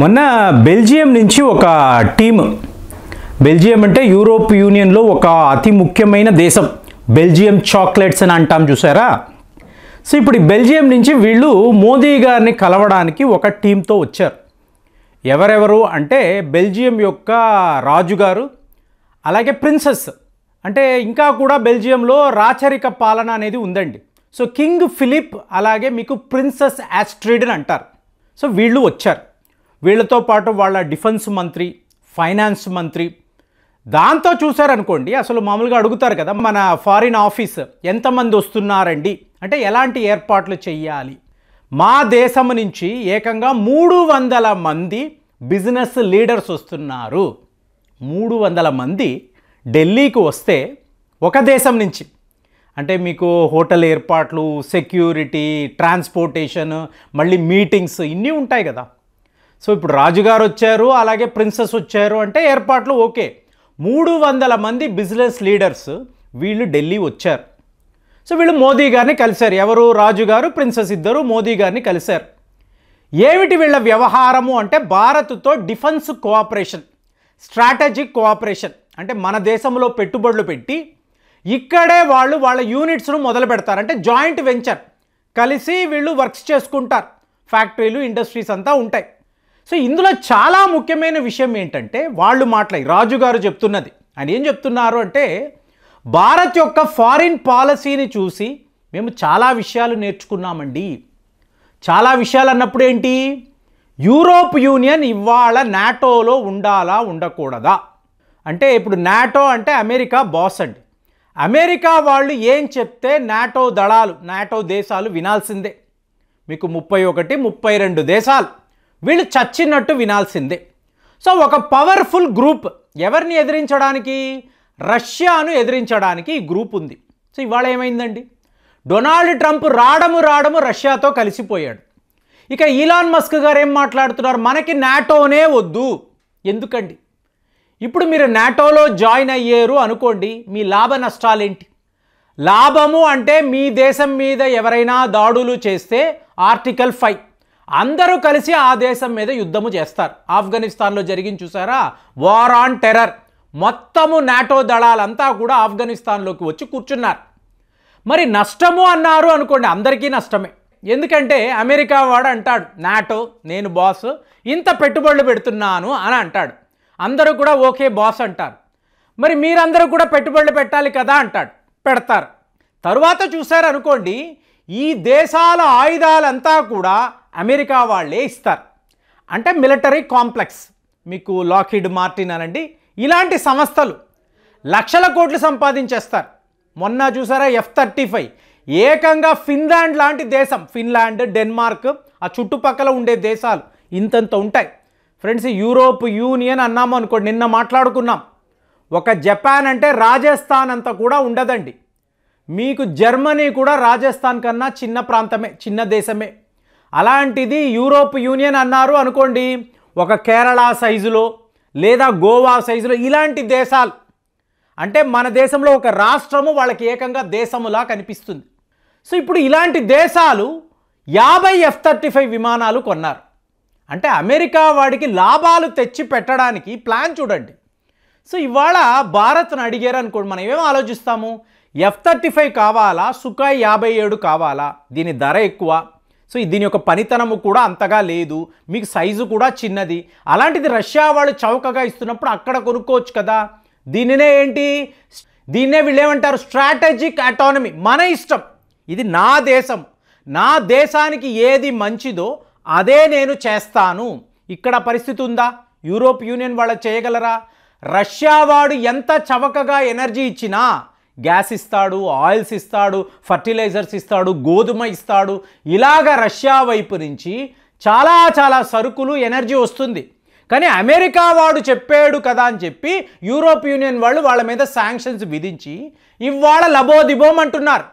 మొన్న బెల్జియం నుంచి ఒక టీమ్, బెల్జియం అంటే యూరోప్ యూనియన్లో ఒక అతి ముఖ్యమైన దేశం, బెల్జియం చాక్లెట్స్ అని అంటాం చూసారా. సో ఇప్పుడు ఈ బెల్జియం నుంచి వీళ్ళు మోదీ గారిని కలవడానికి ఒక టీంతో వచ్చారు. ఎవరెవరు అంటే బెల్జియం యొక్క రాజుగారు, అలాగే ప్రిన్సెస్, అంటే ఇంకా కూడా బెల్జియంలో రాచరిక పాలన అనేది ఉందండి. సో కింగ్ ఫిలిప్, అలాగే మీకు ప్రిన్సెస్ ఆస్ట్రిడ్ అని అంటారు. సో వీళ్ళు వచ్చారు. వీళ్ళతో పాటు వాళ్ళ డిఫెన్స్ మంత్రి, ఫైనాన్స్ మంత్రి. దాంతో చూసారనుకోండి, అసలు మామూలుగా అడుగుతారు కదా మన ఫారిన్ ఆఫీస్, ఎంతమంది వస్తున్నారండి అంటే ఎలాంటి ఏర్పాట్లు చెయ్యాలి. మా దేశం నుంచి ఏకంగా 300 మంది బిజినెస్ లీడర్స్ వస్తున్నారు. 300 మంది ఢిల్లీకి వస్తే ఒక దేశం నుంచి, అంటే మీకు హోటల్ ఏర్పాట్లు, సెక్యూరిటీ, ట్రాన్స్పోర్టేషన్, మళ్ళీ మీటింగ్స్ ఇన్ని ఉంటాయి కదా. సో ఇప్పుడు రాజుగారు వచ్చారు, అలాగే ప్రిన్సెస్ వచ్చారు అంటే ఏర్పాట్లు ఓకే. 300 మంది బిజినెస్ లీడర్స్ వీళ్ళు ఢిల్లీ వచ్చారు. సో వీళ్ళు మోదీ గారిని కలిశారు. ఎవరు? రాజుగారు, ప్రిన్సెస్ ఇద్దరు మోదీ గారిని కలిశారు. ఏమిటి వీళ్ళ వ్యవహారము అంటే భారత్తో డిఫెన్స్ కోఆపరేషన్, స్ట్రాటజిక్ కోఆపరేషన్. అంటే మన దేశంలో పెట్టుబడులు పెట్టి ఇక్కడే వాళ్ళు వాళ్ళ యూనిట్స్ను మొదలు పెడతారు. అంటే జాయింట్ వెంచర్, కలిసి వీళ్ళు వర్క్స్ చేసుకుంటారు. ఫ్యాక్టరీలు, ఇండస్ట్రీస్ అంతా ఉంటాయి. సో ఇందులో చాలా ముఖ్యమైన విషయం ఏంటంటే వాళ్ళు రాజుగారు చెప్తున్నది, ఆయన ఏం చెప్తున్నారు అంటే భారత్ యొక్క ఫారిన్ పాలసీని చూసి మేము చాలా విషయాలు నేర్చుకున్నామండి. చాలా విషయాలు అన్నప్పుడు ఏంటి? యూరోప్ యూనియన్ ఇవాళ నాటోలో ఉండాలా ఉండకూడదా అంటే, ఇప్పుడు నాటో అంటే అమెరికా బాస్ అండి. అమెరికా వాళ్ళు ఏం చెప్తే నాటో దళాలు, నాటో దేశాలు వినాల్సిందే. మీకు 31, 32 దేశాలు వీళ్ళు చచ్చినట్టు వినాల్సిందే. సో ఒక పవర్ఫుల్ గ్రూప్ ఎవరిని ఎదిరించడానికి? రష్యాను ఎదిరించడానికి ఈ గ్రూప్ ఉంది. సో ఇవాళ ఏమైందండి? డొనాల్డ్ ట్రంప్ రావడము రష్యాతో కలిసిపోయాడు. ఇక ఈలాన్ మస్క్ గారు ఏం మాట్లాడుతున్నారు? మనకి నాటోనే వద్దు. ఎందుకండి? ఇప్పుడు మీరు నాటోలో జాయిన్ అయ్యారు అనుకోండి, మీ లాభ నష్టాలేంటి? లాభము అంటే మీ దేశం మీద ఎవరైనా దాడులు చేస్తే ఆర్టికల్ 5 అందరూ కలిసి ఆ దేశం మీద యుద్ధము చేస్తారు. ఆఫ్ఘనిస్తాన్లో జరిగింది చూసారా, వార్ ఆన్ టెర్రర్. మొత్తము నాటో దళాలంతా కూడా ఆఫ్ఘనిస్తాన్లోకి వచ్చి కూర్చున్నారు. మరి నష్టము అన్నారు అనుకోండి, అందరికీ నష్టమే. ఎందుకంటే అమెరికా వాడు అంటాడు, నాటో నేను బాస్, ఇంత పెట్టుబడులు పెడుతున్నాను అని అంటాడు. అందరూ కూడా ఓకే బాస్ అంటారు. మరి మీరందరూ కూడా పెట్టుబడులు పెట్టాలి కదా అంటాడు, పెడతారు. తరువాత చూసారనుకోండి, ఈ దేశాల ఆయుధాలంతా కూడా అమెరికా వాళ్ళే ఇస్తారు. అంటే మిలిటరీ కాంప్లెక్స్, మీకు లాక్హీడ్ మార్టిన్ అనండి, ఇలాంటి సంస్థలు లక్షల కోట్లు సంపాదించేస్తారు. మొన్న చూసారా F-35 ఏకంగా ఫిన్లాండ్ లాంటి దేశం, ఫిన్లాండ్, డెన్మార్క్, ఆ చుట్టుపక్కల ఉండే దేశాలు ఇంతంత ఉంటాయి. ఫ్రెండ్స్, యూరోప్ యూనియన్ అన్నాము అనుకోండి, నిన్న మాట్లాడుకున్నాం, ఒక జపాన్ అంటే రాజస్థాన్ అంతా కూడా ఉండదండి. మీకు జర్మనీ కూడా రాజస్థాన్ కన్నా చిన్న ప్రాంతమే, చిన్న దేశమే. అలాంటిది యూరోప్ యూనియన్ అన్నారు అనుకోండి, ఒక కేరళ సైజులో లేదా గోవా సైజులో ఇలాంటి దేశాలు. అంటే మన దేశంలో ఒక రాష్ట్రము వాళ్ళకి ఏకంగా దేశములా కనిపిస్తుంది. సో ఇప్పుడు ఇలాంటి దేశాలు 50 F-35 విమానాలు కొన్నారు. అంటే అమెరికా వాడికి లాభాలు తెచ్చి పెట్టడానికి ప్లాన్ చూడండి. సో ఇవాళ భారత్ను అడిగారు అనుకోండి, మనం ఏమేమి ఆలోచిస్తాము? F-35 కావాలా, సుఖాయ్ 57 కావాలా? దీని ధర ఎక్కువ, సో దీని యొక్క పనితనము కూడా అంతగా లేదు, మీకు సైజు కూడా చిన్నది. అలాంటిది రష్యా వాళ్ళు చౌకగా ఇస్తున్నప్పుడు అక్కడ కొనుక్కోవచ్చు కదా. దీనినే ఏంటి, దీన్నే వీళ్ళు ఏమంటారు? Strategic autonomy. మన ఇష్టం, ఇది నా దేశం, నా దేశానికి ఏది మంచిదో అదే నేను చేస్తాను. ఇక్కడ పరిస్థితి ఉందా? యూరోప్ యూనియన్ వాళ్ళు చేయగలరా? రష్యా వాడు ఎంత చవకగా ఎనర్జీ ఇచ్చినా, గ్యాస్ ఇస్తాడు, ఆయిల్స్ ఇస్తాడు, ఫర్టిలైజర్స్ ఇస్తాడు, గోధుమ ఇస్తాడు, ఇలాగ రష్యా వైపు నుంచి చాలా చాలా సరుకులు, ఎనర్జీ వస్తుంది. కానీ అమెరికా వాడు చెప్పాడు కదా అని చెప్పి యూరోప్ యూనియన్ వాళ్ళు వాళ్ళ మీద శాంక్షన్స్ విధించి ఇవాళ లబోదిబోం అంటున్నారు.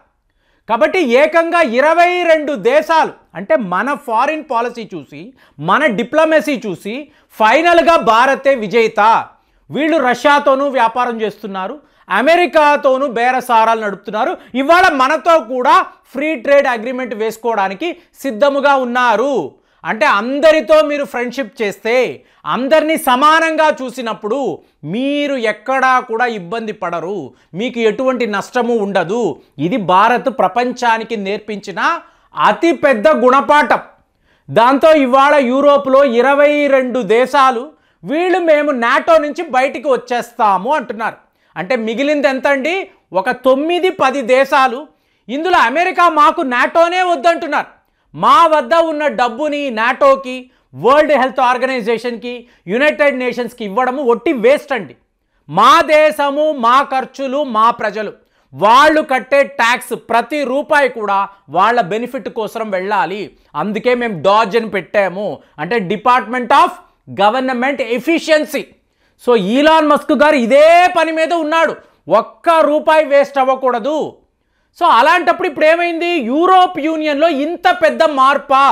కాబట్టి ఏకంగా 22 దేశాలు, అంటే మన ఫారిన్ పాలసీ చూసి, మన డిప్లొమసీ చూసి ఫైనల్గా భారతే విజేత. వీళ్ళు రష్యాతోనూ వ్యాపారం చేస్తున్నారు, అమెరికాతోనూ బేరసారాలు నడుపుతున్నారు. ఇవాళ మనతో కూడా ఫ్రీ ట్రేడ్ అగ్రిమెంట్ వేసుకోవడానికి సిద్ధముగా ఉన్నారు. అంటే అందరితో మీరు ఫ్రెండ్షిప్ చేస్తే, అందరినీ సమానంగా చూసినప్పుడు మీరు ఎక్కడా కూడా ఇబ్బంది పడరు, మీకు ఎటువంటి నష్టము ఉండదు. ఇది భారత్ ప్రపంచానికి నేర్పించిన అతిపెద్ద గుణపాఠం. దాంతో ఇవాళ యూరోప్లో 22 దేశాలు వీళ్ళు మేము నాటో నుంచి బయటికి వచ్చేస్తాము అంటున్నారు. అంటే మిగిలింది ఎంత అండి? ఒక 9-10 దేశాలు. ఇందులో అమెరికా మాకు నాటోనే వద్దంటున్నారు. మా వద్ద ఉన్న డబ్బుని నాటోకి, వరల్డ్ హెల్త్ ఆర్గనైజేషన్కి, యునైటెడ్ నేషన్స్కి ఇవ్వడము ఒట్టి వేస్ట్ అండి. మా దేశము, మా ఖర్చులు, మా ప్రజలు, వాళ్ళు కట్టే ట్యాక్స్ ప్రతి రూపాయి కూడా వాళ్ళ బెనిఫిట్ కోసం వెళ్ళాలి. అందుకే మేము డాజ్ అని పెట్టాము, అంటే department of government efficiency. So Elon Musk గారు ఇదే పని మీద ఉన్నాడు, ఒక్క రూపాయి వేస్ట్ అవ్వకూడదు. సో అలాంటప్పుడు ఇప్పుడు ఏమైంది? యూరోప్ యూనియన్లో ఇంత పెద్ద మార్పా?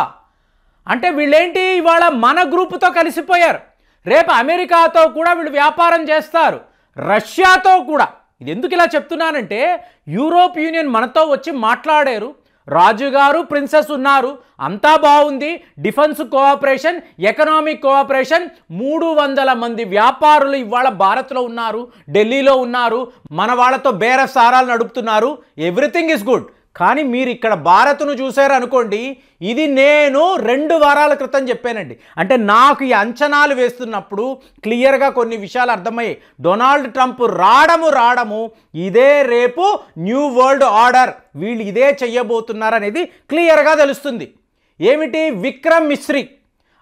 అంటే వీళ్ళేంటి, ఇవాళ మన గ్రూపుతో కలిసిపోయారు, రేపు అమెరికాతో కూడా వీళ్ళు వ్యాపారం చేస్తారు, రష్యాతో కూడా. ఇది ఎందుకు ఇలా చెప్తున్నానంటే, యూరోప్ యూనియన్ మనతో వచ్చి మాట్లాడారు, రాజుగారు ప్రిన్సెస్ ఉన్నారు, అంతా బాగుంది, డిఫెన్స్ కోఆపరేషన్, ఎకనామిక్ కోఆపరేషన్, 300 మంది వ్యాపారులు ఇవాళ భారత్లో ఉన్నారు, ఢిల్లీలో ఉన్నారు, మన వాళ్ళతో బేరసారాలు నడుపుతున్నారు, ఎవ్రీథింగ్ ఇస్ గుడ్. కానీ మీరు ఇక్కడ భారత్ను చూసారు అనుకోండి, ఇది నేను 2 వారాల క్రితం చెప్పానండి. అంటే నాకు ఈ అంచనాలు వేస్తున్నప్పుడు క్లియర్గా కొన్ని విషయాలు అర్థమయ్యాయి. డొనాల్డ్ ట్రంప్ రావడము ఇదే రేపు న్యూ వరల్డ్ ఆర్డర్, వీళ్ళు ఇదే చెయ్యబోతున్నారు అనేది క్లియర్గా తెలుస్తుంది. ఏమిటి? విక్రమ్ మిశ్రీ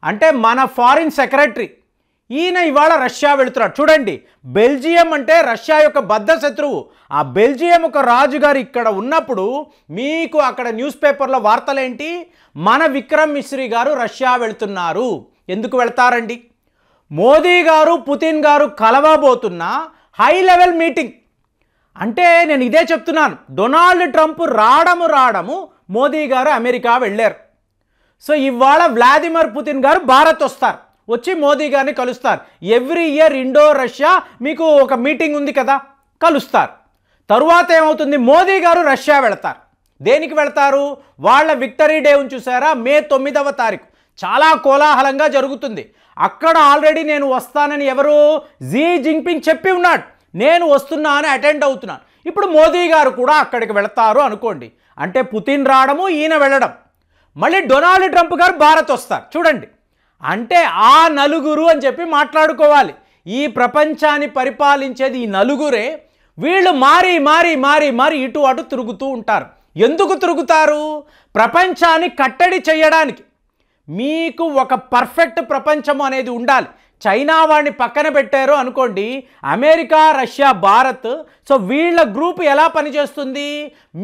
అంటే మన ఫారిన్ సెక్రటరీ, ఈయన ఇవాళ రష్యా వెళుతున్నాడు. చూడండి, బెల్జియం అంటే రష్యా యొక్క బద్ధ శత్రువు. ఆ బెల్జియం ఒక రాజుగారు ఇక్కడ ఉన్నప్పుడు మీకు అక్కడ న్యూస్ పేపర్లో వార్తలేంటి? మన విక్రమ్ మిశ్రీ గారు రష్యా వెళుతున్నారు. ఎందుకు వెళ్తారండి? మోదీ గారు పుతిన్ గారు కలవబోతున్న హై లెవెల్ మీటింగ్. అంటే నేను ఇదే చెప్తున్నాను, డొనాల్డ్ ట్రంప్ రావడము మోదీ గారు అమెరికా వెళ్ళారు. సో ఇవాళ వ్లాదిమిర్ పుతిన్ గారు భారత్ వస్తారు, వచ్చి మోదీ గారిని కలుస్తారు. ఎవ్రీ ఇయర్ ఇండో రష్యా మీకు ఒక మీటింగ్ ఉంది కదా, కలుస్తారు. తరువాత ఏమవుతుంది? మోదీ గారు రష్యా వెళతారు. దేనికి వెళతారు? వాళ్ళ విక్టరీ డే చూసారా, మే 9వ తారీఖు, చాలా కోలాహలంగా జరుగుతుంది. అక్కడ ఆల్రెడీ నేను వస్తానని ఎవరు? జీ జిన్పింగ్ చెప్పి ఉన్నాడు, నేను వస్తున్నాను, అటెండ్ అవుతున్నాను. ఇప్పుడు మోదీ గారు కూడా అక్కడికి వెళతారు అనుకోండి. అంటే పుతిన్ రావడము, ఈయన వెళ్ళడం, మళ్ళీ డొనాల్డ్ ట్రంప్ గారు భారత్ వస్తారు. చూడండి, అంటే ఆ నలుగురు అని చెప్పి మాట్లాడుకోవాలి. ఈ ప్రపంచాన్ని పరిపాలించేది ఈ నలుగురే. వీళ్ళు మారి ఇటు అటు తిరుగుతూ ఉంటారు. ఎందుకు తిరుగుతారు? ప్రపంచాన్ని కట్టడి చేయడానికి. మీకు ఒక పర్ఫెక్ట్ ప్రపంచం అనేది ఉండాలి. చైనా వాడిని పక్కన పెట్టారు అనుకోండి, అమెరికా, రష్యా, భారత్. సో వీళ్ళ గ్రూప్ ఎలా పనిచేస్తుంది?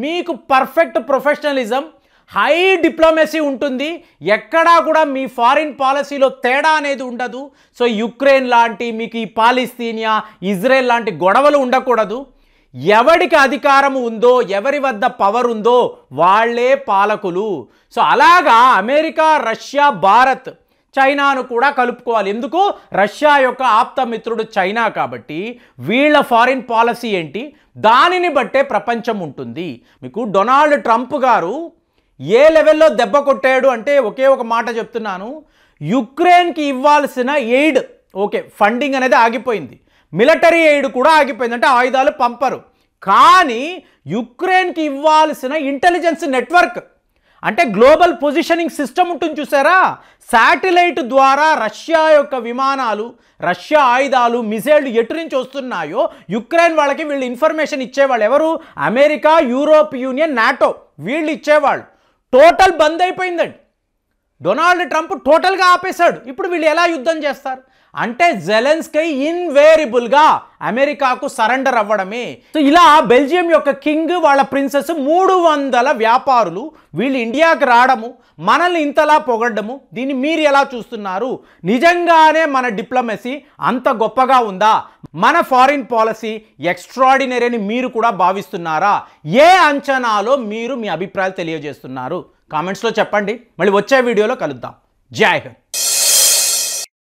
మీకు పర్ఫెక్ట్ ప్రొఫెషనలిజం, హై డిప్లొమసీ ఉంటుంది, ఎక్కడా కూడా మీ ఫారిన్ పాలసీలో తేడా అనేది ఉండదు. సో యుక్రెయిన్ లాంటి, మీకు ఈ పాలిస్తీనియా, ఇజ్రాయెల్ లాంటి గొడవలు ఉండకూడదు. ఎవరికి అధికారం ఉందో, ఎవరి వద్ద పవర్ ఉందో వాళ్ళే పాలకులు. సో అలాగా అమెరికా, రష్యా, భారత్, చైనాను కూడా కలుపుకోవాలి. ఎందుకు? రష్యా యొక్క ఆప్త మిత్రుడు చైనా కాబట్టి వీళ్ళ ఫారిన్ పాలసీ ఏంటి, దానిని బట్టే ప్రపంచం ఉంటుంది. మీకు డొనాల్డ్ ట్రంప్ గారు ఏ లెవెల్లో దెబ్బ కొట్టాడు అంటే, ఒకే ఒక మాట చెప్తున్నాను, యుక్రెయిన్కి ఇవ్వాల్సిన ఎయిడ్, ఓకే, ఫండింగ్ అనేది ఆగిపోయింది, మిలిటరీ ఎయిడ్ కూడా ఆగిపోయింది, అంటే ఆయుధాలు పంపరు. కానీ యుక్రెయిన్కి ఇవ్వాల్సిన ఇంటెలిజెన్స్ నెట్వర్క్, అంటే గ్లోబల్ పొజిషనింగ్ సిస్టమ్ ఉంటుంది చూసారా, శాటిలైట్ ద్వారా రష్యా యొక్క విమానాలు, రష్యా ఆయుధాలు, మిసైళ్ళు ఎటు నుంచి వస్తున్నాయో యుక్రెయిన్ వాళ్ళకి వీళ్ళు ఇన్ఫర్మేషన్ ఇచ్చేవాళ్ళు. ఎవరు? అమెరికా, యూరోప్ యూనియన్, నాటో, వీళ్ళు ఇచ్చేవాళ్ళు. టోటల్ బంద్ అయిపోయిందండి. డొనాల్డ్ ట్రంప్ టోటల్గా ఆపేశాడు. ఇప్పుడు వీళ్ళు ఎలా యుద్ధం చేస్తారు? అంటే జెలెన్స్కీ ఇన్వేరియబుల్గా అమెరికాకు సరెండర్ అవ్వడమే. సో ఇలా బెల్జియం యొక్క కింగ్, వాళ్ళ ప్రిన్సెస్, 300 వ్యాపారులు వీళ్ళు ఇండియాకి రావడము, మనల్ని ఇంతలా పొగడ్డము, దీన్ని మీరు ఎలా చూస్తున్నారు? నిజంగానే మన డిప్లొమసీ అంత గొప్పగా ఉందా? మన ఫారిన్ పాలసీ ఎక్స్ట్రాడినరీ అని మీరు కూడా భావిస్తున్నారా? ఏ అంచనాలో మీరు మీ అభిప్రాయాలు తెలియజేస్తున్నారు? కామెంట్స్లో చెప్పండి. మళ్ళీ వచ్చే వీడియోలో కలుద్దాం. జై హింద్.